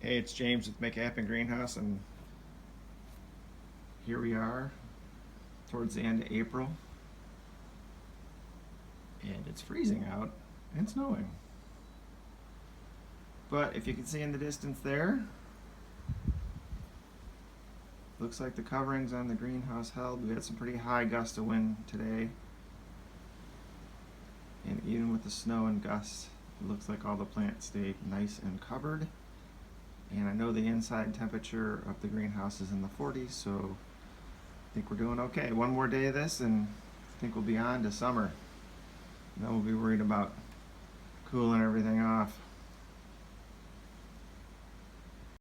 Hey, it's James with Make It Happen Greenhouse, and here we are towards the end of April, and it's freezing out and snowing. But if you can see in the distance there, looks like the coverings on the greenhouse held. We had some pretty high gusts of wind today, and even with the snow and gusts, it looks like all the plants stayed nice and covered. And I know the inside temperature of the greenhouse is in the 40s, so I think we're doing okay. One more day of this, and I think we'll be on to summer. Then we'll be worried about cooling everything off.